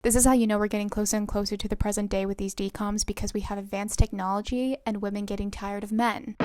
This is how you know we're getting closer and closer to the present day with these decoms, because we have advanced technology and women getting tired of men.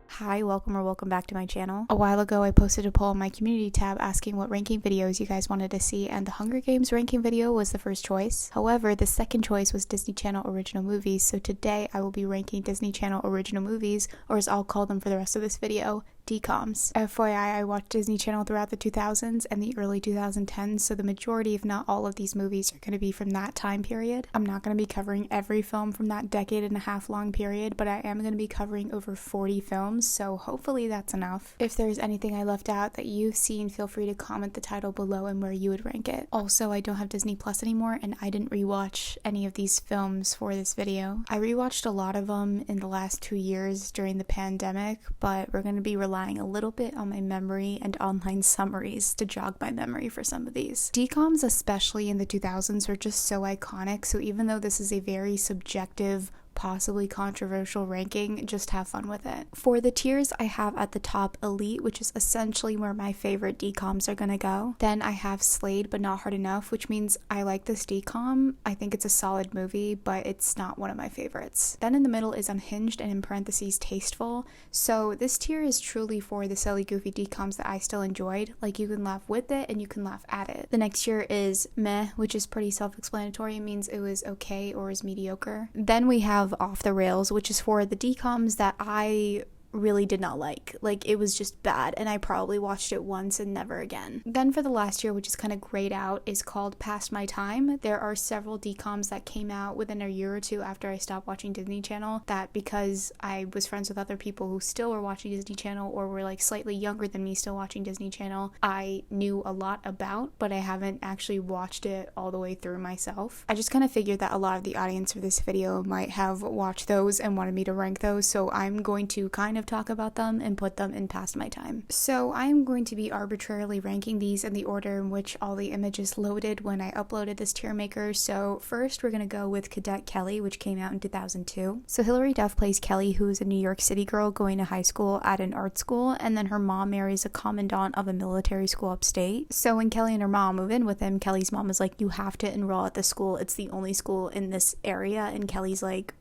Hi, welcome back to my channel. A while ago I posted a poll on my community tab asking what ranking videos you guys wanted to see, and the Hunger Games ranking video was the first choice. However, the second choice was Disney Channel original movies, so today I will be ranking Disney Channel original movies, or as I'll call them for the rest of this video, DCOMs. FYI, I watched Disney Channel throughout the 2000s and the early 2010s, so the majority, if not all of these movies, are going to be from that time period. I'm not going to be covering every film from that decade and a half long period, but I am going to be covering over 40 films, so hopefully that's enough. If there's anything I left out that you've seen, feel free to comment the title below and where you would rank it. Also, I don't have Disney Plus anymore, and I didn't rewatch any of these films for this video. I rewatched a lot of them in the last 2 years during the pandemic, but we're going to be relying a little bit on my memory and online summaries to jog my memory for some of these. DCOMs, especially in the 2000s, were just so iconic, so even though this is a very subjective, possibly controversial ranking, just have fun with it. For the tiers, I have at the top Elite, which is essentially where my favorite DCOMs are gonna go. Then I have Slayed but Not Hard Enough, which means I like this DCOM. I think it's a solid movie, but it's not one of my favorites. Then in the middle is Unhinged, and in parentheses Tasteful. So this tier is truly for the silly, goofy DCOMs that I still enjoyed. Like, you can laugh with it and you can laugh at it. The next tier is Meh, which is pretty self-explanatory. It means it was okay or is mediocre. Then we have Off the Rails, which is for the DCOMs that I really did not like. Like, it was just bad, and I probably watched it once and never again. Then for the last year, which is kind of grayed out, is called Past My Time. There are several DCOMs that came out within a year or two after I stopped watching Disney Channel that, because I was friends with other people who still were watching Disney Channel or were like slightly younger than me still watching Disney Channel, I knew a lot about, but I haven't actually watched it all the way through myself. I just kind of figured that a lot of the audience for this video might have watched those and wanted me to rank those, so I'm going to kind of talk about them and put them in Past My Time. So I am going to be arbitrarily ranking these in the order in which all the images loaded when I uploaded this tier maker. So first we're going to go with Cadet Kelly, which came out in 2002. So Hilary Duff plays Kelly, who is a New York City girl going to high school at an art school, and then her mom marries a commandant of a military school upstate. So when Kelly and her mom move in with him, Kelly's mom is like, you have to enroll at the school, it's the only school in this area, and Kelly's like,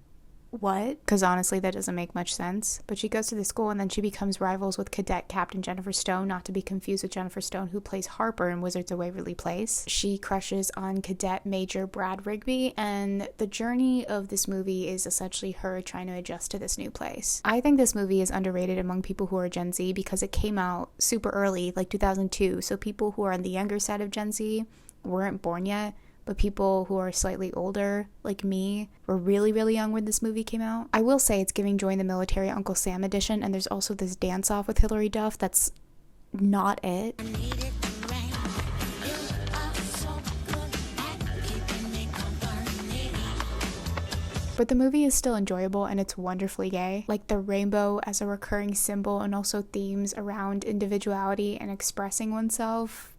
what? Because honestly, that doesn't make much sense. But she goes to the school, and then she becomes rivals with Cadet Captain Jennifer Stone, not to be confused with Jennifer Stone, who plays Harper in Wizards of Waverly Place. She crushes on Cadet Major Brad Rigby, and the journey of this movie is essentially her trying to adjust to this new place. I think this movie is underrated among people who are Gen Z because it came out super early, like 2002, so people who are on the younger side of Gen Z weren't born yet. But people who are slightly older, like me, were really, really young when this movie came out. I will say it's giving Join the Military Uncle Sam edition, and there's also this dance-off with Hilary Duff that's not it. But the movie is still enjoyable, and it's wonderfully gay. Like the rainbow as a recurring symbol, and also themes around individuality and expressing oneself.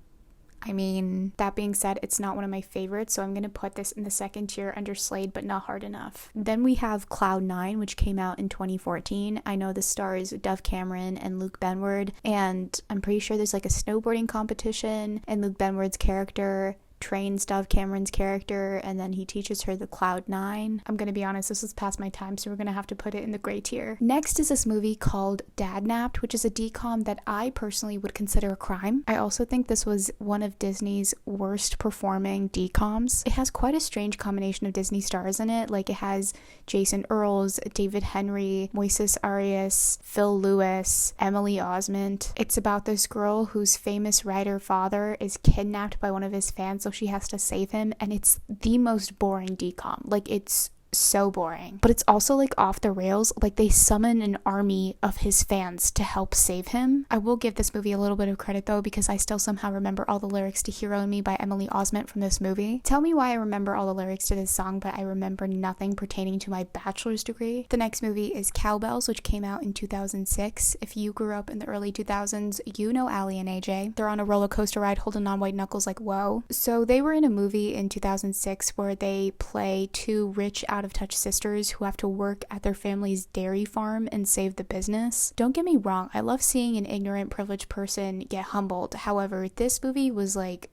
I mean, that being said, it's not one of my favorites, so I'm going to put this in the second tier under Slayed but Not Hard Enough. Then we have Cloud 9, which came out in 2014. I know the stars Dove Cameron and Luke Benward, and I'm pretty sure there's like a snowboarding competition, and Luke Benward's character trains Dove Cameron's character, and then he teaches her the Cloud 9. I'm gonna be honest, this was past my time, so we're gonna have to put it in the gray tier. Next is this movie called Dadnapped, which is a DCOM that I personally would consider a crime. I also think this was one of Disney's worst performing DCOMs. It has quite a strange combination of Disney stars in it. Like, it has Jason Earls, David Henry, Moises Arias, Phil Lewis, Emily Osment. It's about this girl whose famous writer father is kidnapped by one of his fans, so she has to save him, and it's the most boring DCOM. Like, it's so boring, but it's also like off the rails. Like, they summon an army of his fans to help save him. I will give this movie a little bit of credit though, because I still somehow remember all the lyrics to Hero and Me by Emily Osment from this movie. Tell me why I remember all the lyrics to this song, but I remember nothing pertaining to my bachelor's degree. The next movie is Cowbells, which came out in 2006. If you grew up in the early 2000s, you know Allie and AJ. They're on a roller coaster ride holding on white knuckles like whoa. So they were in a movie in 2006 where they play two rich out out-of-touch sisters who have to work at their family's dairy farm and save the business. Don't get me wrong, I love seeing an ignorant, privileged person get humbled. However, this movie was like,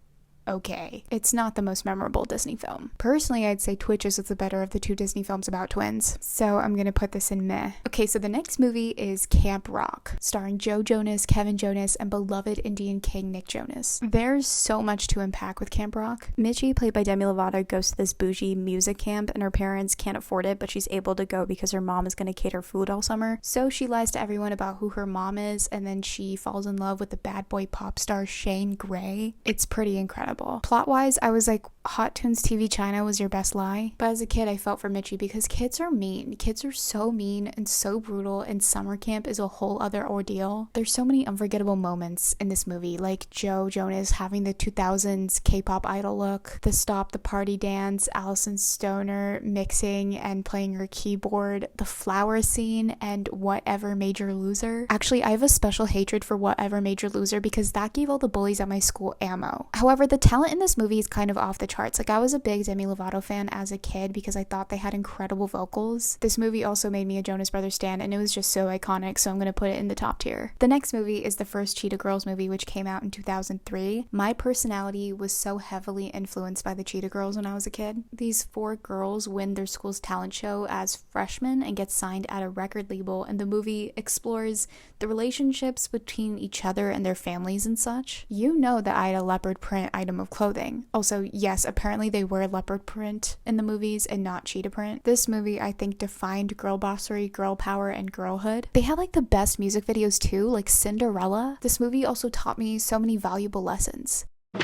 okay. It's not the most memorable Disney film. Personally, I'd say Twitches is the better of the two Disney films about twins, so I'm gonna put this in meh. Okay, so the next movie is Camp Rock, starring Joe Jonas, Kevin Jonas, and beloved Indian king Nick Jonas. There's so much to unpack with Camp Rock. Mitchie, played by Demi Lovato, goes to this bougie music camp, and her parents can't afford it, but she's able to go because her mom is gonna cater food all summer. So she lies to everyone about who her mom is, and then she falls in love with the bad boy pop star Shane Gray. It's pretty incredible. Plot-wise, I was like, Hot Tunes TV China was your best lie. But as a kid, I felt for Mitchie because kids are mean. Kids are so mean and so brutal, and summer camp is a whole other ordeal. There's so many unforgettable moments in this movie, like Joe Jonas having the 2000s K-pop idol look, the Stop the Party dance, Alison Stoner mixing and playing her keyboard, the flower scene, and Whatever Major Loser. Actually, I have a special hatred for Whatever Major Loser because that gave all the bullies at my school ammo. However, the talent in this movie is kind of off the charts. Like, I was a big Demi Lovato fan as a kid because I thought they had incredible vocals. This movie also made me a Jonas Brothers stan, and it was just so iconic, so I'm gonna put it in the top tier. The next movie is the first Cheetah Girls movie, which came out in 2003. My personality was so heavily influenced by the Cheetah Girls when I was a kid. These 4 girls win their school's talent show as freshmen and get signed at a record label, and the movie explores the relationships between each other and their families and such. You know that I had a leopard print item of clothing. Also, yes, apparently they wear leopard print in the movies and not cheetah print. This movie, I think, defined girl bossery, girl power, and girlhood. They had like the best music videos too, like Cinderella. This movie also taught me so many valuable lessons. But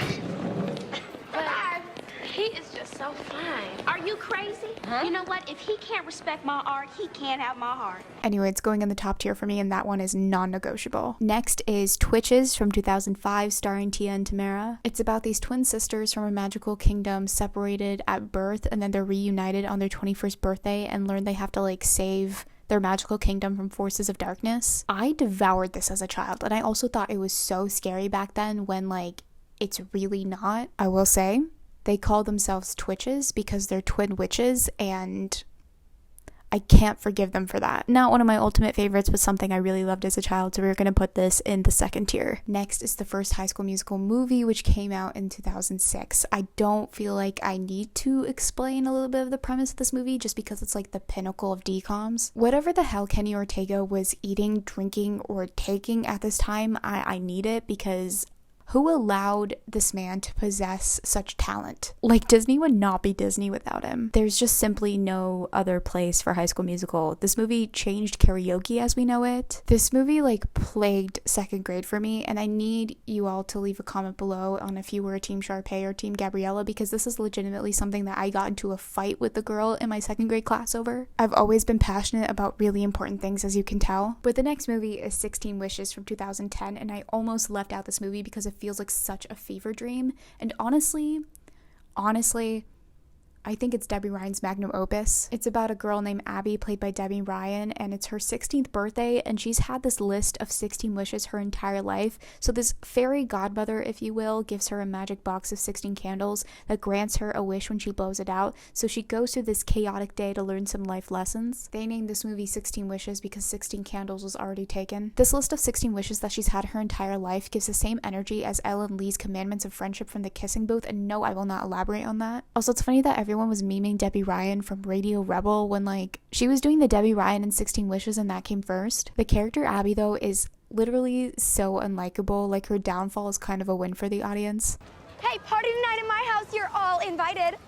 he is just so fine. Are you crazy? Huh? You know what? If he can't respect my art, he can't have my heart. Anyway, it's going in the top tier for me, and that one is non-negotiable. Next is Twitches from 2005, starring Tia and Tamara. It's about these twin sisters from a magical kingdom separated at birth, and then they're reunited on their 21st birthday and learn they have to like save their magical kingdom from forces of darkness. I devoured this as a child, and I also thought it was so scary back then when like it's really not. I will say, they call themselves Twitches because they're twin witches, and I can't forgive them for that. Not one of my ultimate favorites, but something I really loved as a child, so we're going to put this in the second tier. Next is the first High School Musical movie, which came out in 2006. I don't feel like I need to explain a little bit of the premise of this movie just because it's like the pinnacle of DCOMs. Whatever the hell Kenny Ortega was eating, drinking, or taking at this time, I need it, because who allowed this man to possess such talent? Like, Disney would not be Disney without him. There's just simply no other place for High School Musical. This movie changed karaoke as we know it. This movie like plagued second grade for me, and I need you all to leave a comment below on if you were a Team Sharpay or Team Gabriella, because this is legitimately something that I got into a fight with the girl in my second grade class over. I've always been passionate about really important things, as you can tell. But the next movie is 16 Wishes from 2010, and I almost left out this movie because it feels like such a fever dream, and honestly I think it's Debbie Ryan's magnum opus. It's about a girl named Abby, played by Debbie Ryan, and it's her 16th birthday, and she's had this list of 16 wishes her entire life. So this fairy godmother, if you will, gives her a magic box of 16 candles that grants her a wish when she blows it out. So she goes through this chaotic day to learn some life lessons. They named this movie 16 Wishes because 16 candles was already taken. This list of 16 wishes that she's had her entire life gives the same energy as Ellen Lee's Commandments of Friendship from the Kissing Booth, and no, I will not elaborate on that. Also, it's funny that everyone was memeing Debbie Ryan from Radio Rebel when like she was doing the Debbie Ryan in 16 Wishes and that came first. The character Abby though is literally so unlikable. Like, her downfall is kind of a win for the audience. Hey, party tonight in my house, you're all invited.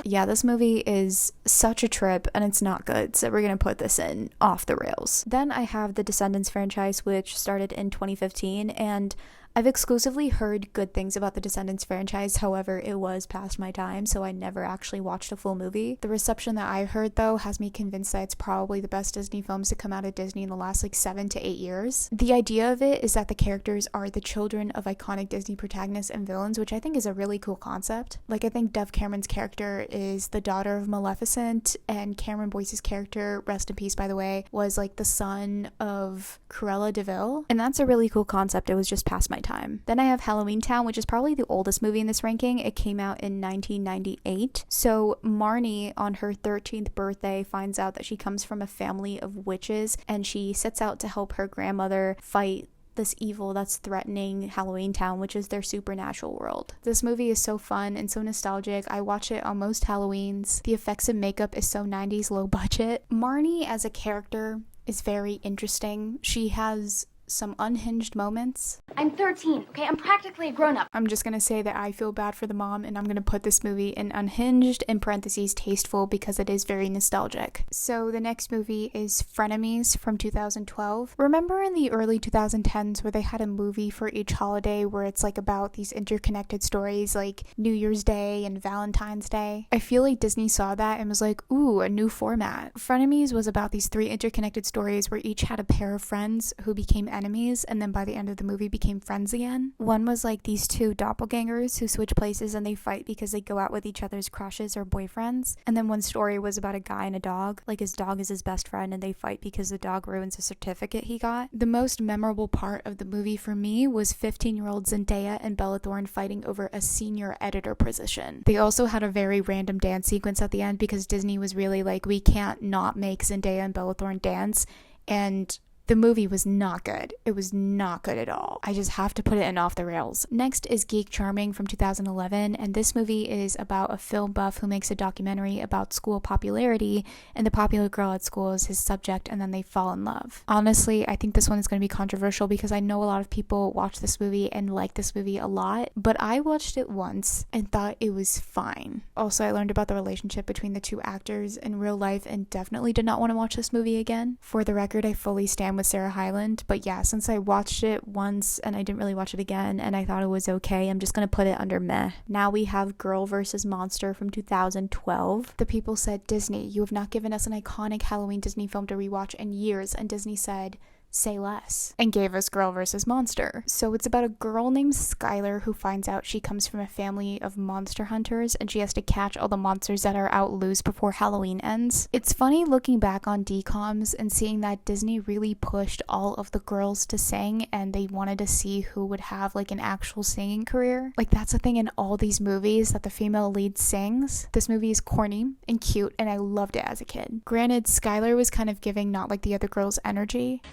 Yeah, this movie is such a trip and it's not good, so we're gonna put this in off the rails. Then I have the Descendants franchise, which started in 2015, and I've exclusively heard good things about the Descendants franchise. However, it was past my time, so I never actually watched a full movie. The reception that I heard, though, has me convinced that it's probably the best Disney films to come out of Disney in the last, 7 to 8 years. The idea of it is that the characters are the children of iconic Disney protagonists and villains, which I think is a really cool concept. Like, I think Dove Cameron's character is the daughter of Maleficent, and Cameron Boyce's character, rest in peace by the way, was, the son of Cruella de Vil. And that's a really cool concept. It was just past my time. Then I have Halloweentown, which is probably the oldest movie in this ranking. It came out in 1998. So Marnie, on her 13th birthday, finds out that she comes from a family of witches, and she sets out to help her grandmother fight this evil that's threatening Halloweentown, which is their supernatural world. This movie is so fun and so nostalgic. I watch it on most Halloweens. The effects and makeup is so 90s low budget. Marnie as a character is very interesting. She has some unhinged moments. I'm 13, okay? I'm practically a grown-up. I'm just gonna say that I feel bad for the mom, and I'm gonna put this movie in unhinged, in parentheses, tasteful, because it is very nostalgic. So the next movie is Frenemies from 2012. Remember in the early 2010s where they had a movie for each holiday where it's like about these interconnected stories like New Year's Day and Valentine's Day? I feel like Disney saw that and was like, ooh, a new format. Frenemies was about these 3 interconnected stories where each had a pair of friends who became enemies, and then by the end of the movie became friends again. One was like these 2 doppelgangers who switch places and they fight because they go out with each other's crushes or boyfriends. And then one story was about a guy and a dog. Like his dog is his best friend and they fight because the dog ruins a certificate he got. The most memorable part of the movie for me was 15-year-old Zendaya and Bella Thorne fighting over a senior editor position. They also had a very random dance sequence at the end because Disney was really like, we can't not make Zendaya and Bella Thorne dance, and the movie was not good. It was not good at all. I just have to put it in off the rails. Next is Geek Charming from 2011, and this movie is about a film buff who makes a documentary about school popularity, and the popular girl at school is his subject, and then they fall in love. Honestly, I think this one is going to be controversial because I know a lot of people watch this movie and like this movie a lot, but I watched it once and thought it was fine. Also, I learned about the relationship between the 2 actors in real life and definitely did not want to watch this movie again. For the record, I fully stand with Sarah Hyland, but yeah, since I watched it once and I didn't really watch it again and I thought it was okay, I'm just gonna put it under meh. Now we have Girl vs. Monster from 2012. The people said, Disney, you have not given us an iconic Halloween Disney film to rewatch in years, and Disney said, say less, and gave us Girl vs. Monster. So it's about a girl named Skylar who finds out she comes from a family of monster hunters and she has to catch all the monsters that are out loose before Halloween ends. It's funny looking back on DCOMs and seeing that Disney really pushed all of the girls to sing, and they wanted to see who would have like an actual singing career. Like that's a thing in all these movies, that the female lead sings. This movie is corny and cute and I loved it as a kid. Granted, Skylar was kind of giving not like the other girls' energy.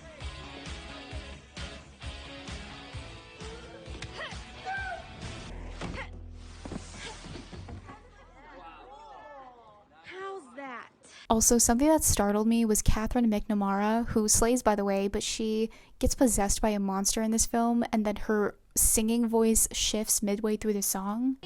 Also, something that startled me was Catherine McNamara, who slays, by the way, but she gets possessed by a monster in this film, and then her singing voice shifts midway through the song.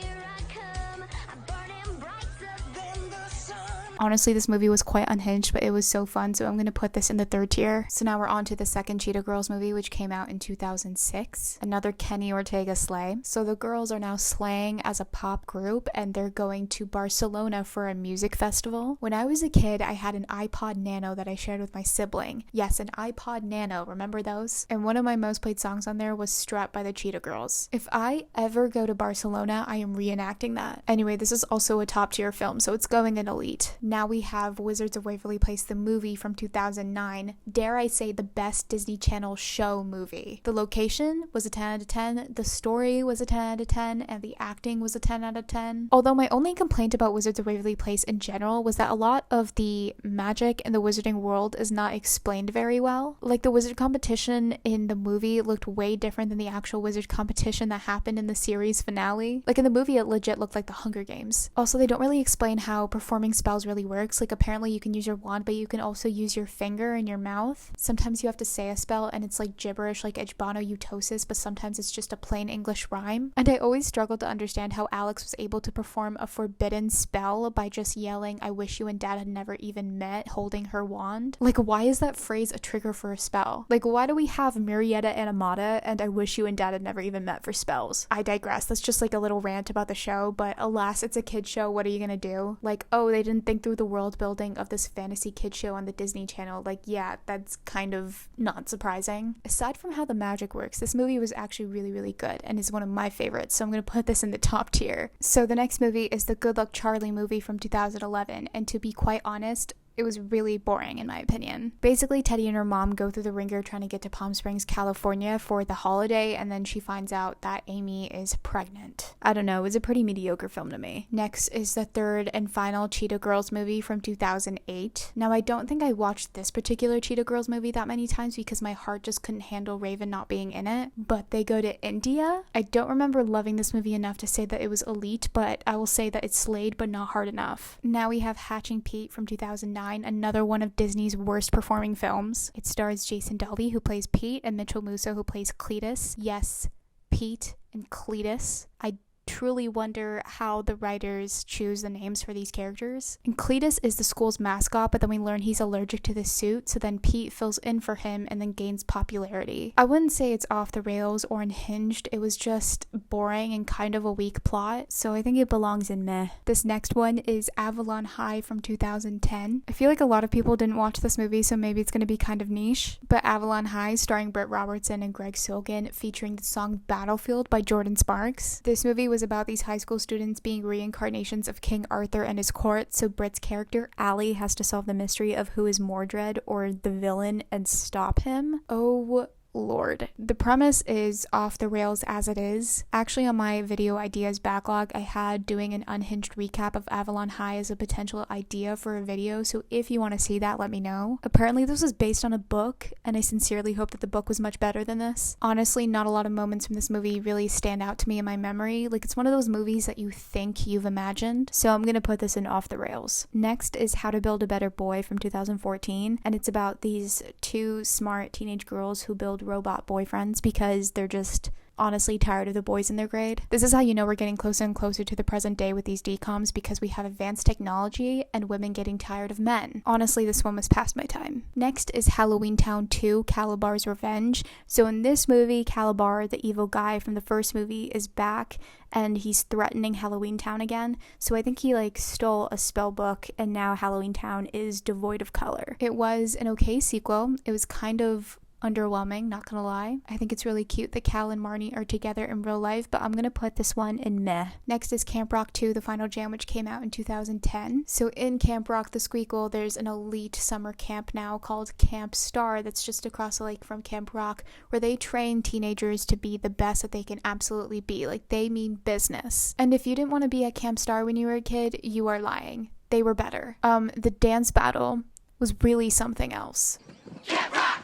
Honestly, this movie was quite unhinged, but it was so fun, so I'm going to put this in the 3rd tier. So now we're on to the second Cheetah Girls movie, which came out in 2006. Another Kenny Ortega slay. So the girls are now slaying as a pop group, and they're going to Barcelona for a music festival. When I was a kid, I had an iPod Nano that I shared with my sibling. Yes, an iPod Nano, remember those? And one of my most played songs on there was Strut by the Cheetah Girls. If I ever go to Barcelona, I am reenacting that. Anyway, this is also a top tier film, so it's going in elite. Now we have Wizards of Waverly Place, the movie from 2009. Dare I say the best Disney Channel show movie. The location was a 10 out of 10, the story was a 10 out of 10, and the acting was a 10 out of 10. Although my only complaint about Wizards of Waverly Place in general was that a lot of the magic in the wizarding world is not explained very well. Like the wizard competition in the movie looked way different than the actual wizard competition that happened in the series finale. Like in the movie, it legit looked like the Hunger Games. Also, they don't really explain how performing spells really works. Like apparently you can use your wand, but you can also use your finger and your mouth. Sometimes you have to say a spell and it's like gibberish, like Ejbano-utosis, but sometimes it's just a plain English rhyme. And I always struggled to understand how Alex was able to perform a forbidden spell by just yelling, I wish you and dad had never even met, holding her wand. Like why is that phrase a trigger for a spell? Like why do we have Murrieta Animata and I wish you and dad had never even met for spells? I digress. That's just like a little rant about the show, but alas, it's a kid show. What are you gonna do? Like, oh, they didn't think through the world building of this fantasy kid show on the Disney Channel. Like, yeah, that's kind of not surprising. Aside from how the magic works, this movie was actually really, really good and is one of my favorites, so I'm gonna put this in the top tier. So the next movie is the Good Luck Charlie movie from 2011, and to be quite honest, It was really boring in my opinion. Basically, Teddy and her mom go through the ringer trying to get to Palm Springs, California for the holiday, and then she finds out that Amy is pregnant. I don't know, it was a pretty mediocre film to me. Next is the third and final Cheetah Girls movie from 2008. Now, I don't think I watched this particular Cheetah Girls movie that many times because my heart just couldn't handle Raven not being in it, but they go to India. I don't remember loving this movie enough to say that it was elite, but I will say that it slayed but not hard enough. Now we have Hatching Pete from 2009. Another one of Disney's worst performing films. It stars Jason Delby, who plays Pete, and Mitchell Musso, who plays Cletus. Yes, Pete and Cletus. I truly wonder how the writers choose the names for these characters. And Cletus is the school's mascot, but then we learn he's allergic to the suit, so then Pete fills in for him and then gains popularity. I wouldn't say it's off the rails or unhinged, it was just boring and kind of a weak plot, so I think it belongs in meh. This next one is Avalon High from 2010. I feel like a lot of people didn't watch this movie, so maybe it's going to be kind of niche, but Avalon High, starring Britt Robertson and Greg Silkin, featuring the song Battlefield by Jordan Sparks. This movie was about these high school students being reincarnations of King Arthur and his court, so Britt's character, Allie, has to solve the mystery of who is Mordred, or the villain, and stop him. Oh Lord. The premise is off the rails as it is. Actually, on my video ideas backlog, I had doing an unhinged recap of Avalon High as a potential idea for a video, so if you want to see that, let me know. Apparently, this was based on a book, and I sincerely hope that the book was much better than this. Honestly, not a lot of moments from this movie really stand out to me in my memory. Like, it's one of those movies that you think you've imagined, so I'm gonna put this in off the rails. Next is How to Build a Better Boy from 2014, and it's about these two smart teenage girls who build robot boyfriends because they're just honestly tired of the boys in their grade. This is how you know we're getting closer and closer to the present day with these DCOMs, because we have advanced technology and women getting tired of men. Honestly, this one was past my time. Next is Halloweentown 2, Calabar's Revenge. So in this movie, Calabar, the evil guy from the first movie, is back and he's threatening Halloweentown again. So I think he stole a spell book, and now Halloweentown is devoid of color. It was an okay sequel. It was kind of underwhelming, not gonna lie. I think it's really cute that Cal and Marnie are together in real life, but I'm gonna put this one in meh. Next is Camp Rock 2, The Final Jam, which came out in 2010. So in Camp Rock, the Squeakle, there's an elite summer camp now called Camp Star that's just across the lake from Camp Rock, where they train teenagers to be the best that they can absolutely be. Like, they mean business. And if you didn't want to be at Camp Star when you were a kid, you are lying. They were better. The dance battle was really something else. Camp Rock!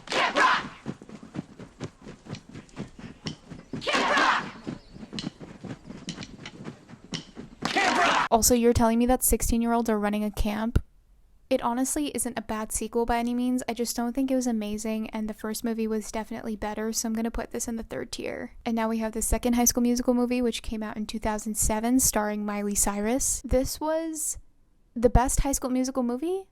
Camp Rock! Camp Rock! Camp Rock! Also, you're telling me that 16-year-olds are running a camp? It honestly isn't a bad sequel by any means. I just don't think it was amazing, and the first movie was definitely better, so I'm gonna put this in the third tier. And now we have the second High School Musical movie, which came out in 2007, starring Miley Cyrus. This was the best High School Musical movie?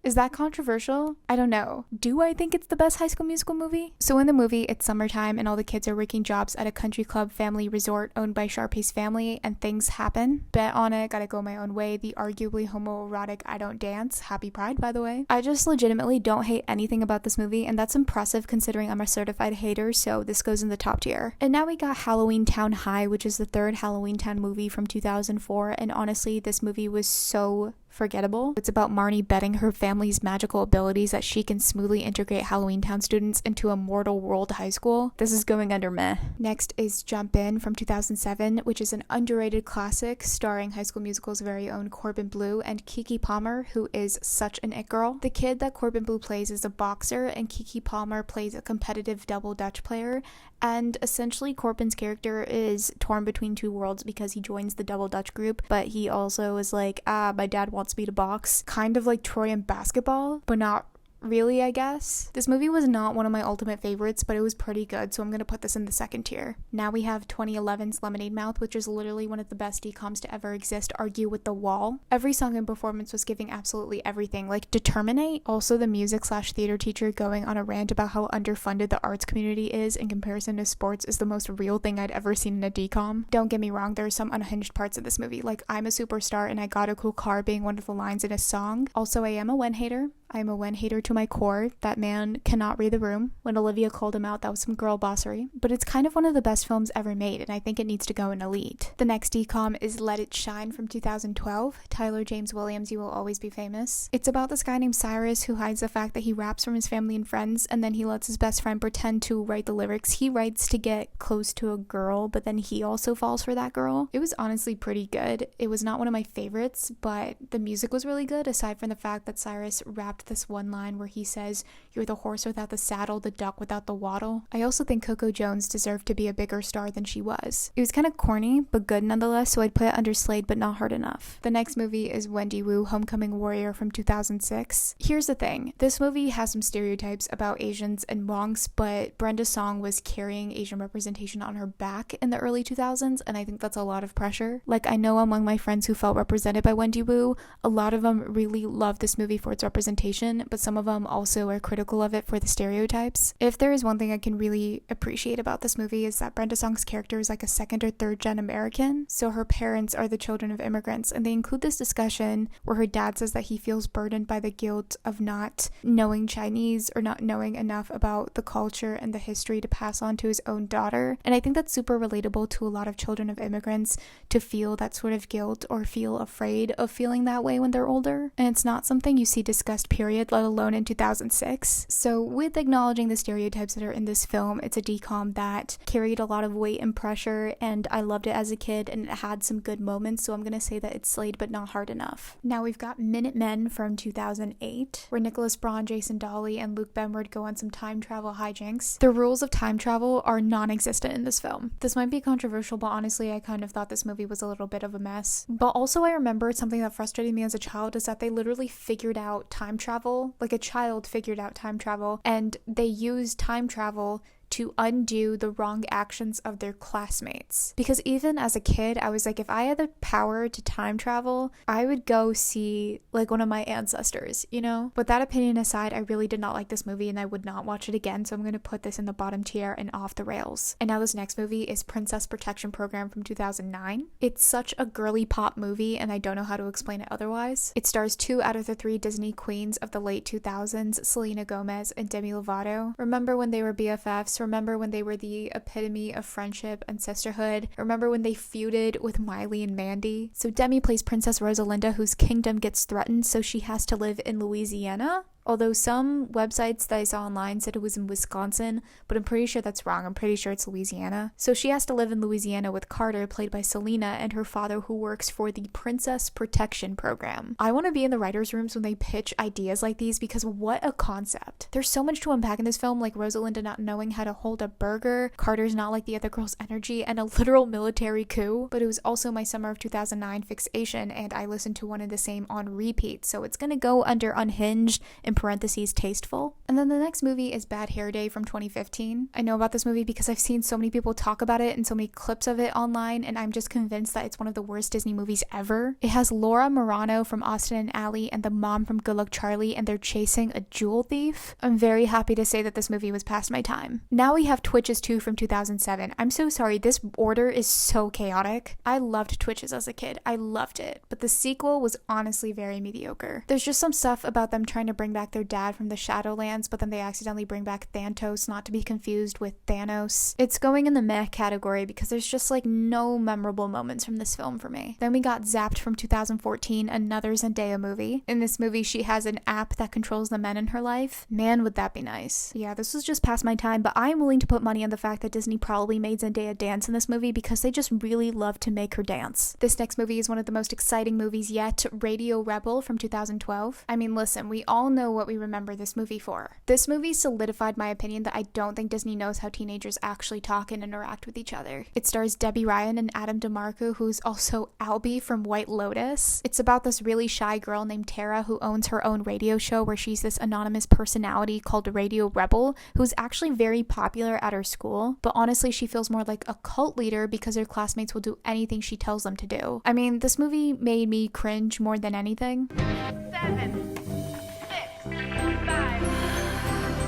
Is that controversial? I don't know. Do I think it's the best High School Musical movie? So in the movie, it's summertime and all the kids are working jobs at a country club family resort owned by Sharpay's family, and things happen. Bet on it, gotta go my own way, the arguably homoerotic I Don't Dance. Happy Pride, by the way. I just legitimately don't hate anything about this movie, and that's impressive considering I'm a certified hater, so this goes in the top tier. And now we got Halloweentown High, which is the third Halloweentown movie from 2004, and honestly, this movie was so forgettable. It's about Marnie betting her family's magical abilities that she can smoothly integrate Halloweentown students into a mortal world high school. This is going under meh. Next is Jump In from 2007, which is an underrated classic starring High School Musical's very own Corbin Bleu and Keke Palmer, who is such an it girl. The kid that Corbin Bleu plays is a boxer, and Keke Palmer plays a competitive double dutch player, and essentially Corbin's character is torn between two worlds because he joins the double dutch group, but he also is like, my dad wants me to box. Kind of like Troy in basketball, but not really, I guess. This movie was not one of my ultimate favorites, but it was pretty good, so I'm gonna put this in the second tier. Now we have 2011's Lemonade Mouth, which is literally one of the best DCOMs to ever exist, argue with the wall. Every song and performance was giving absolutely everything, like Determinate. Also, the music/theater teacher going on a rant about how underfunded the arts community is in comparison to sports is the most real thing I'd ever seen in a DCOM. Don't get me wrong, there are some unhinged parts of this movie, like I'm a superstar and I got a cool car being one of the lines in a song. Also, I am a Wen hater. I'm a Wen hater to my core. That man cannot read the room. When Olivia called him out, that was some girl bossery. But it's kind of one of the best films ever made, and I think it needs to go in elite. The next decom is Let It Shine from 2012. Tyler James Williams, You Will Always Be Famous. It's about this guy named Cyrus who hides the fact that he raps from his family and friends, and then he lets his best friend pretend to write the lyrics. He writes to get close to a girl, but then he also falls for that girl. It was honestly pretty good. It was not one of my favorites, but the music was really good, aside from the fact that Cyrus rapped this one line where he says, "You're the horse without the saddle, the duck without the waddle." I also think Coco Jones deserved to be a bigger star than she was. It was kind of corny, but good nonetheless, so I'd put it under Slade, but not hard enough. The next movie is Wendy Wu, Homecoming Warrior from 2006. Here's the thing. This movie has some stereotypes about Asians and monks, but Brenda Song was carrying Asian representation on her back in the early 2000s, and I think that's a lot of pressure. Like, I know among my friends who felt represented by Wendy Wu, a lot of them really love this movie for its representation, but some of them also are critical of it for the stereotypes. If there is one thing I can really appreciate about this movie is that Brenda Song's character is like a second or third gen American, so her parents are the children of immigrants, and they include this discussion where her dad says that he feels burdened by the guilt of not knowing Chinese or not knowing enough about the culture and the history to pass on to his own daughter, and I think that's super relatable to a lot of children of immigrants to feel that sort of guilt or feel afraid of feeling that way when they're older, and it's not something you see discussed period, let alone in 2006. So with acknowledging the stereotypes that are in this film, it's a decom that carried a lot of weight and pressure, and I loved it as a kid, and it had some good moments, so I'm gonna say that it's Slade but not hard enough. Now we've got Minutemen from 2008, where Nicholas Braun, Jason Dolly, and Luke Benward go on some time travel hijinks. The rules of time travel are non-existent in this film. This might be controversial, but honestly I kind of thought this movie was a little bit of a mess. But also I remember something that frustrated me as a child is that they literally figured out time travel, like a child figured out time travel, and they used time travel to undo the wrong actions of their classmates. Because even as a kid, I was like, if I had the power to time travel, I would go see like one of my ancestors, you know? But that opinion aside, I really did not like this movie and I would not watch it again, so I'm gonna put this in the bottom tier and off the rails. And now this next movie is Princess Protection Program from 2009. It's such a girly pop movie and I don't know how to explain it otherwise. It stars 2 out of the 3 Disney queens of the late 2000s, Selena Gomez and Demi Lovato. Remember when they were BFFs? Remember when they were the epitome of friendship and sisterhood? Remember when they feuded with Miley and Mandy? So Demi plays Princess Rosalinda, whose kingdom gets threatened, so she has to live in Louisiana. Although some websites that I saw online said it was in Wisconsin, but I'm pretty sure that's wrong. I'm pretty sure it's Louisiana. So she has to live in Louisiana with Carter, played by Selena, and her father, who works for the Princess Protection Program. I want to be in the writers' rooms when they pitch ideas like these because what a concept. There's so much to unpack in this film, like Rosalinda not knowing how to hold a burger, Carter's not like the other girl's energy, and a literal military coup. But it was also my summer of 2009 fixation, and I listened to One and the Same on repeat, so it's gonna go under unhinged, in parentheses, tasteful. And then the next movie is Bad Hair Day from 2015. I know about this movie because I've seen so many people talk about it and so many clips of it online, and I'm just convinced that it's one of the worst Disney movies ever. It has Laura Marano from Austin and Ally and the mom from Good Luck Charlie, and they're chasing a jewel thief. I'm very happy to say that this movie was past my time. Now we have Twitches 2 from 2007. I'm so sorry, this order is so chaotic. I loved Twitches as a kid. I loved it, but the sequel was honestly very mediocre. There's just some stuff about them trying to bring back their dad from the Shadowlands, but then they accidentally bring back Thantos, not to be confused with Thanos. It's going in the meh category because there's just like no memorable moments from this film for me. Then we got Zapped from 2014, another Zendaya movie. In this movie, she has an app that controls the men in her life. Man, would that be nice. Yeah, this was just past my time, but I'm willing to put money on the fact that Disney probably made Zendaya dance in this movie because they just really love to make her dance. This next movie is one of the most exciting movies yet, Radio Rebel from 2012. I mean, listen, we all know what we remember this movie for. This movie solidified my opinion that I don't think Disney knows how teenagers actually talk and interact with each other. It stars Debbie Ryan and Adam DeMarco, who's also Albie from White Lotus. It's about this really shy girl named Tara who owns her own radio show where she's this anonymous personality called Radio Rebel, who's actually very popular at her school, but honestly she feels more like a cult leader because her classmates will do anything she tells them to do. I mean, this movie made me cringe more than anything. 7, 6, 5,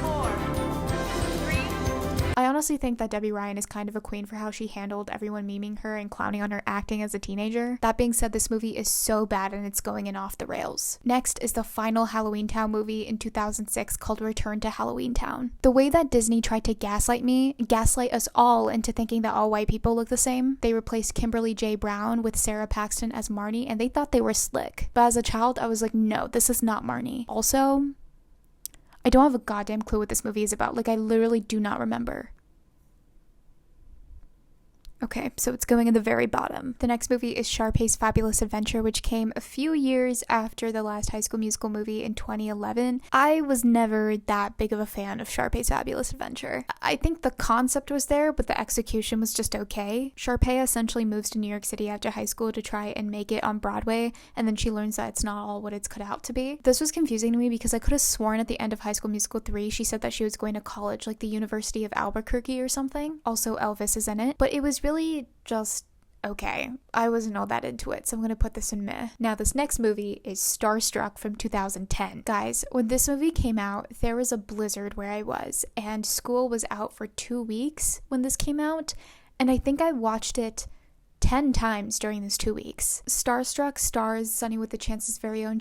4, 3. I honestly honestly think that Debbie Ryan is kind of a queen for how she handled everyone memeing her and clowning on her acting as a teenager. That being said, this movie is so bad and it's going in off the rails. Next is the final Halloweentown movie in 2006 called Return to Halloweentown. The way that Disney tried to gaslight us all into thinking that all white people look the same. They replaced Kimberly J. Brown with Sarah Paxton as Marnie, and they thought they were slick. But as a child, I was like, no, this is not Marnie. Also, I don't have a goddamn clue what this movie is about. Like, I literally do not remember. Okay, so it's going in the very bottom. The next movie is Sharpay's Fabulous Adventure, which came a few years after the last High School Musical movie in 2011. I was never that big of a fan of Sharpay's Fabulous Adventure. I think the concept was there, but the execution was just okay. Sharpay essentially moves to New York City after high school to try and make it on Broadway, and then she learns that it's not all what it's cut out to be. This was confusing to me because I could have sworn at the end of High School Musical 3 she said that she was going to college, like the University of Albuquerque or something. Also, Elvis is in it, but it was really just okay. I wasn't all that into it, so I'm gonna put this in meh. Now, this next movie is Starstruck from 2010. Guys, when this movie came out, there was a blizzard where I was, and school was out for 2 weeks when this came out, and I think I watched it 10 times during those 2 weeks. Starstruck stars Sunny with the Chance's very own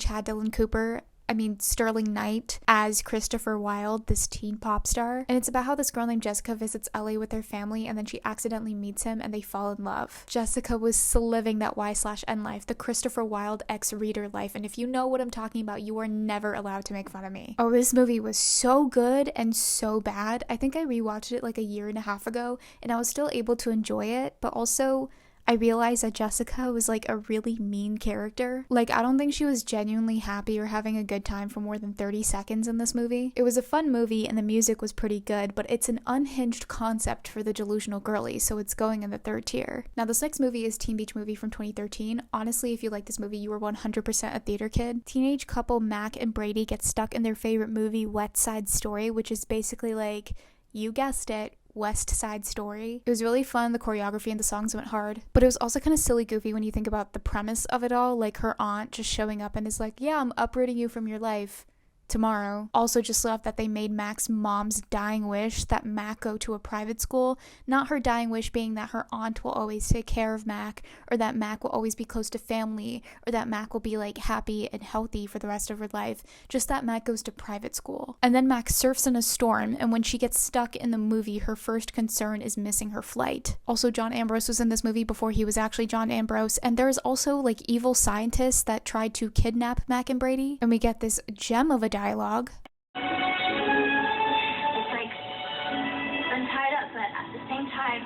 Sterling Knight as Christopher Wilde, this teen pop star. And it's about how this girl named Jessica visits LA with her family and then she accidentally meets him and they fall in love. Jessica was living that Y/N life, the Christopher Wilde ex-reader life. And if you know what I'm talking about, you are never allowed to make fun of me. Oh, this movie was so good and so bad. I think I rewatched it like a year and a half ago and I was still able to enjoy it, but also I realized that Jessica was like a really mean character. Like, I don't think she was genuinely happy or having a good time for more than 30 seconds in this movie. It was a fun movie and the music was pretty good, but it's an unhinged concept for the delusional girly, so it's going in the third tier. Now, this next movie is Teen Beach Movie from 2013. Honestly, if you like this movie, you were 100% a theater kid. Teenage couple Mac and Brady get stuck in their favorite movie, West Side Story, which is basically like, you guessed it, West Side Story. It was really fun, the choreography and the songs went hard, but it was also kind of silly goofy when you think about the premise of it all, like her aunt just showing up and is like, yeah, I'm uprooting you from your life tomorrow. Also just love that they made Mac's mom's dying wish that Mac go to a private school, not her dying wish being that her aunt will always take care of Mac, or that Mac will always be close to family, or that Mac will be like happy and healthy for the rest of her life, just that Mac goes to private school. And then Mac surfs in a storm, and when she gets stuck in the movie, her first concern is missing her flight. Also, John Ambrose was in this movie before he was actually John Ambrose, and there's also like evil scientists that tried to kidnap Mac and Brady, and we get this gem of a dialogue. It's like I'm tied up, but at the same time,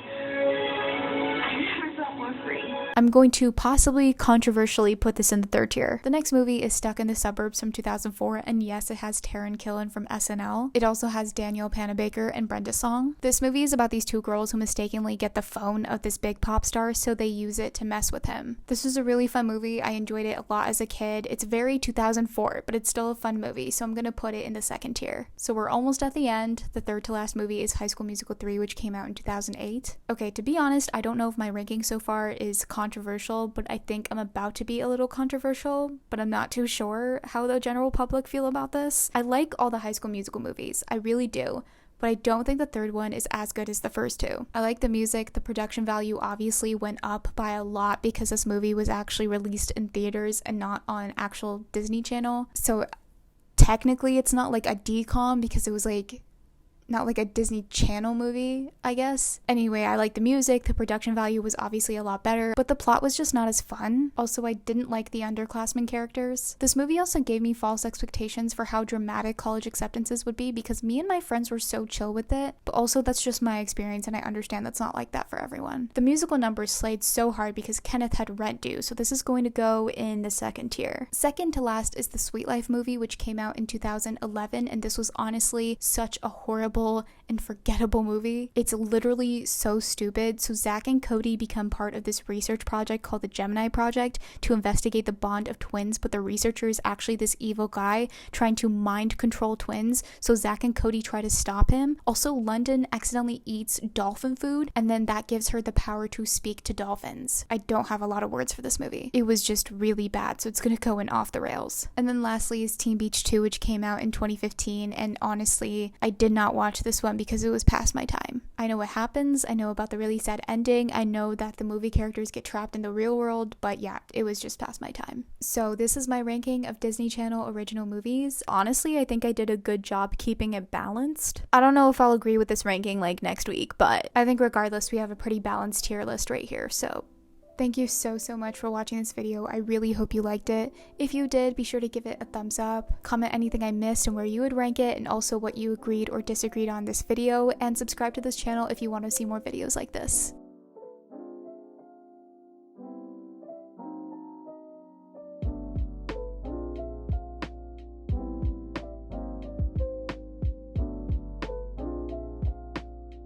I never felt more free. I'm going to possibly controversially put this in the third tier. The next movie is Stuck in the Suburbs from 2004, and yes, it has Taron Killen from SNL. It also has Danielle Panabaker and Brenda Song. This movie is about these two girls who mistakenly get the phone of this big pop star, so they use it to mess with him. This was a really fun movie. I enjoyed it a lot as a kid. It's very 2004, but it's still a fun movie, so I'm gonna put it in the second tier. So we're almost at the end. The third to last movie is High School Musical 3, which came out in 2008. Okay, to be honest, I don't know if my ranking so far is controversial, but I think I'm about to be a little controversial, but I'm not too sure how the general public feel about this. I like all the High School Musical movies, I really do, but I don't think the third one is as good as the first two. I like the music. The production value obviously went up by a lot because this movie was actually released in theaters and not on actual Disney Channel, so technically it's not like a decom because it was like not like a Disney Channel movie, I guess. Anyway, I like the music, the production value was obviously a lot better, but the plot was just not as fun. Also, I didn't like the underclassmen characters. This movie also gave me false expectations for how dramatic college acceptances would be because me and my friends were so chill with it, but also that's just my experience and I understand that's not like that for everyone. The musical numbers slayed so hard because Kenneth had rent due, so this is going to go in the second tier. Second to last is the Sweet Life movie, which came out in 2011, and this was honestly such a horrible and forgettable movie. It's literally so stupid. So Zach and Cody become part of this research project called the Gemini Project to investigate the bond of twins, but the researcher is actually this evil guy trying to mind control twins, so Zach and Cody try to stop him. Also, London accidentally eats dolphin food, and then that gives her the power to speak to dolphins. I don't have a lot of words for this movie. It was just really bad, so it's gonna go in off the rails. And then lastly is Teen Beach 2, which came out in 2015, and honestly, I did not watch watch this one because it was past my time. I know what happens, I know about the really sad ending, I know that the movie characters get trapped in the real world, but yeah, it was just past my time. So this is my ranking of Disney Channel original movies. Honestly, I think I did a good job keeping it balanced. I don't know if I'll agree with this ranking like next week, but I think regardless, we have a pretty balanced tier list right here, so thank you so much for watching this video. I really hope you liked it. If you did, be sure to give it a thumbs up, comment anything I missed and where you would rank it, and also what you agreed or disagreed on this video, and subscribe to this channel if you want to see more videos like this.